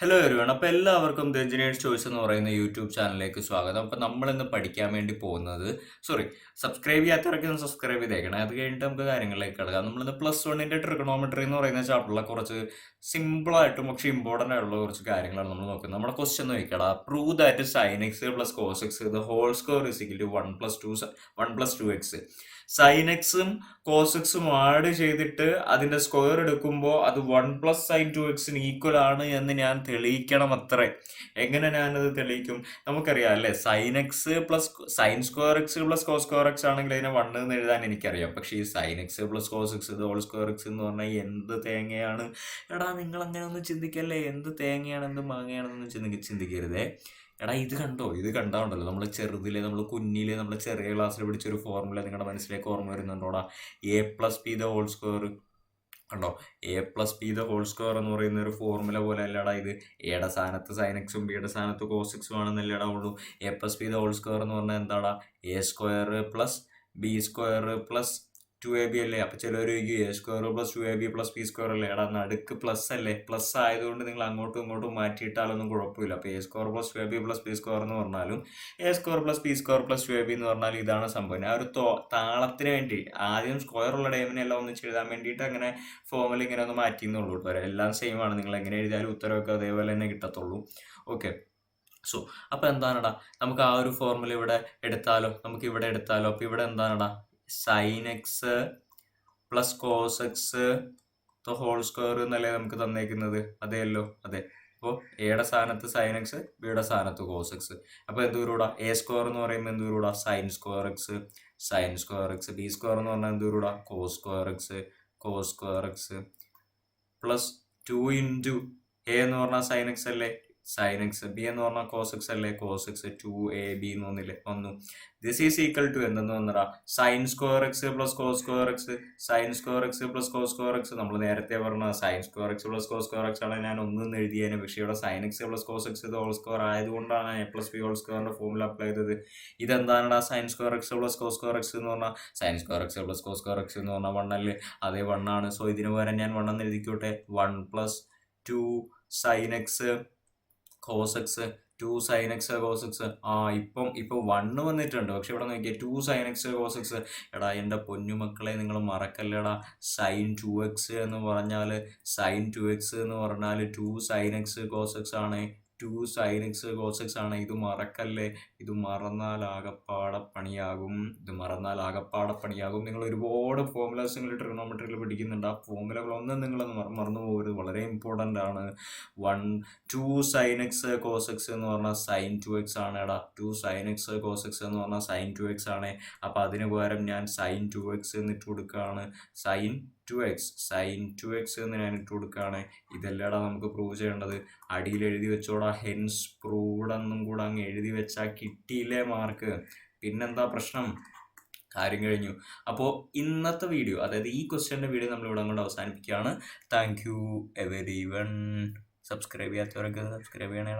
Hello everyone. അപ്പോൾ എല്ലാവർക്കും the engineers choice എന്ന് പറയുന്ന യൂട്യൂബ് ചാനലിലേക്ക് സ്വാഗതം. അപ്പോൾ നമ്മളിന്ന് പഠിക്കാൻ വേണ്ടി പോകുന്നത്, സബ്സ്ക്രൈബ് ചെയ്യാത്തവരൊക്കെ ഒന്ന് സബ്സ്ക്രൈബ് ചെയ്തേക്കണേ. അത് കഴിഞ്ഞിട്ട് നമുക്ക് കാര്യങ്ങളിലേക്ക് കിടക്കാം. നമ്മളിന്ന് +1 ട്രിഗണോമെട്രി എന്ന് പറയുന്ന ചാപ്റ്ററിലെ കുറച്ച് സിമ്പിളായിട്ടും പക്ഷേ ഇമ്പോർട്ടൻ്റ് ആയിട്ടുള്ള കുറച്ച് കാര്യങ്ങളാണ് നമ്മൾ നോക്കുന്നത്. നമ്മുടെ ക്വസ്റ്റ്യൻ നോക്കിക്കടാ, prove that sine x plus cos x the whole square is equal to 1 + 2 x. Sine എക്സും കോസ് എക്സും ആഡ് ചെയ്തിട്ട് അതിന്റെ സ്ക്വയർ എടുക്കുമ്പോൾ അത് 1 + sin 2x ഈക്വൽ ആണ് എന്ന് ഞാൻ തെളിയിക്കണം അത്രേ. എങ്ങനെ ഞാനത് തെളിയിക്കും? നമുക്കറിയാം അല്ലേ, sine x plus sine square x plus cos square x ആണെങ്കിൽ അതിനെ 1 എന്ന് എഴുതാൻ എനിക്കറിയാം. പക്ഷേ ഈ sine x plus cos x whole square x എന്ന് പറഞ്ഞാൽ എന്ത് തേങ്ങയാണ്? എടാ, നിങ്ങൾ അങ്ങനെ ഒന്നും ചിന്തിക്കല്ലേ. എന്ത് തേങ്ങയാണ് എന്ത് മാങ്ങയാണെന്നൊന്നും ചിന്തിക്കരുതേ. എടാ, ഇത് കണ്ടാണ്ടല്ലോ, നമ്മൾ കുഞ്ഞിലെ നമ്മൾ ചെറിയ ക്ലാസ്സിൽ പഠിച്ചൊരു ഫോർമുല നിങ്ങളുടെ മനസ്സിലേക്ക് ഓർമ്മ വരുന്നുണ്ടോടാ? A+B the whole square. കണ്ടോ, A+B എന്ന് പറയുന്ന ഒരു ഫോർമുല പോലെ അല്ലടാ ഇത്. എയുടെ സ്ഥാനത്ത് സൈൻ എക്സും ബിയുടെ സ്ഥാനത്ത് കോസ് എക്സും ആണെന്നല്ലേടാ ഉള്ളൂ. A+B ദ ഹോൾ സ്ക്വയർ എന്ന് പറഞ്ഞാൽ എന്താടാ? A² + B² + 2AB അല്ലേ? അപ്പൊ ചിലർ A² + 2AB + B² അല്ലേ? എടാ, നടുക്ക് പ്ലസ് അല്ലേ? പ്ലസ് ആയതുകൊണ്ട് നിങ്ങൾ അങ്ങോട്ടും ഇങ്ങോട്ടും മാറ്റിയിട്ടാലൊന്നും കുഴപ്പമില്ല. അപ്പൊ A² + 2AB + B² എന്ന് പറഞ്ഞാലും A² + B² + 2AB എന്ന് പറഞ്ഞാലും ഇതാണ് സംഭവം. ആ ഒരു താളത്തിന് വേണ്ടി ആദ്യം സ്ക്വയർ ഉള്ള ടൈമിനെ എല്ലാം ഒന്നിച്ച് എഴുതാൻ വേണ്ടിയിട്ട് അങ്ങനെ ഫോമിൽ ഇങ്ങനെ ഒന്ന് മാറ്റിയെന്നുള്ളൂ. എല്ലാം സെയിം ആണ്. നിങ്ങൾ എങ്ങനെ എഴുതിയാലും ഉത്തരവൊക്കെ അതേപോലെ തന്നെ കിട്ടത്തുള്ളൂ. ഓക്കെ. അപ്പൊ എന്താണടാ, നമുക്ക് ആ ഒരു ഫോർമുല ഇവിടെ എടുത്താലോ? അപ്പൊ ഇവിടെ എന്താണടാ? Sine x plus cos x the whole square എന്നല്ലേ നമുക്ക് തന്നേക്കുന്നത്? അതെയല്ലോ, അതെ. അപ്പോൾ എയുടെ സ്ഥാനത്ത് സൈൻ എക്സ്, ബിയുടെ സ്ഥാനത്ത് കോസ് എക്സ്. അപ്പോൾ എന്തൂരൂടാ? A² എന്ന് പറയുമ്പോൾ എന്തൂരൂടാ? Sign square X. B² എന്ന് പറഞ്ഞാൽ എന്തൂരൂടാ? Cos square x plus 2 × A എന്ന് പറഞ്ഞാൽ സൈൻ എക്സ് അല്ലേ? Sine x. ബി എന്ന് പറഞ്ഞാൽ കോസ് എക്സ് അല്ലേ? Cos x. 2AB എന്ന് വന്നു. ദിസ് ഈസ് ഈക്വൽ ടു എന്തെന്ന് വന്നടാ? Sine square x plus cos square x. നമ്മൾ നേരത്തെ പറഞ്ഞ sine square x plus cos square x ആണ് ഞാൻ ഒന്നും എഴുതിയേനെ. പക്ഷേ ഇവിടെ sine x plus cos x whole square ആയതുകൊണ്ടാണ് A+B ഹോൾ സ്ക്വയറിന്റെ ഫോർമുല അപ്ലൈ ചെയ്തത്. ഇതെന്താണടാ? Sine square x plus cos square x എന്ന് പറഞ്ഞാൽ sine square x plus cos square x എന്ന് പറഞ്ഞാൽ 1 അല്ലേ? അതേ 1 ആണ്. സോ ഇതിന് പകരം ഞാൻ 1 എന്ന് എഴുതിക്കോട്ടെ. 1 + 2 sin x cos x 2 sin x cos x. ഇപ്പൊ 1 വന്നിട്ടുണ്ട്. പക്ഷെ ഇവിടെ നോക്കിയാൽ 2 sin എക്സ് കോസ് എക്സ്. എടാ, എൻ്റെ പൊന്നുമക്കളെ, നിങ്ങൾ മറക്കല്ലേടാ. സൈൻ 2x എന്ന് പറഞ്ഞാൽ 2 sin എക്സ് കോസ് എക്സ് ആണ്. 2 sin എക്സ് കോസ് എക്സ് ആണ്. ഇത് മറക്കല്ലേ. ഇത് മറന്നാൽ ആകപ്പാടെ പണിയാകും. നിങ്ങൾ ഒരുപാട് ഫോർമുലാസ് നിങ്ങൾ ട്രിഗണോമെട്രിയിൽ പഠിക്കുന്നുണ്ട്. ആ ഫോർമുലകളൊന്നും നിങ്ങളൊന്ന് മറന്നു പോകരുത്. വളരെ ഇമ്പോർട്ടൻ്റ് ആണ്. 2 sin എക്സ് കോസ് എക്സ് എന്ന് പറഞ്ഞാൽ സൈൻ 2x ആണ്. എടാ, 2 sin എക്സ് കോസ് എക്സ് എന്ന് പറഞ്ഞാൽ സൈൻ 2x ആണ്. അപ്പം അതിന് പകരം ഞാൻ സൈൻ 2x എന്നിട്ട് കൊടുക്കുകയാണ്. സൈൻ 2x എന്ന് ഞാൻ ഇട്ട് കൊടുക്കുകയാണ്. ഇതല്ലേടാ നമുക്ക് പ്രൂവ് ചെയ്യേണ്ടത്. അടിയിൽ എഴുതി വെച്ചോടാ, ഹെൻസ് പ്രൂവ്ഡ് എന്നും കൂടെ അങ്ങ് എഴുതി വെച്ചാൽ കിട്ടിയില്ലേ മാർക്ക്. പിന്നെന്താ പ്രശ്നം? കാര്യം കഴിഞ്ഞു. അപ്പോൾ ഇന്നത്തെ വീഡിയോ, അതായത് ഈ ക്വസ്റ്റ്യൻ്റെ വീഡിയോ നമ്മൾ ഇവിടെ കൊണ്ട് അവസാനിപ്പിക്കുകയാണ്. Thank you everyone. സബ്സ്ക്രൈബ് ചെയ്യാത്തവരൊക്കെ സബ്സ്ക്രൈബ് ചെയ്യണേ.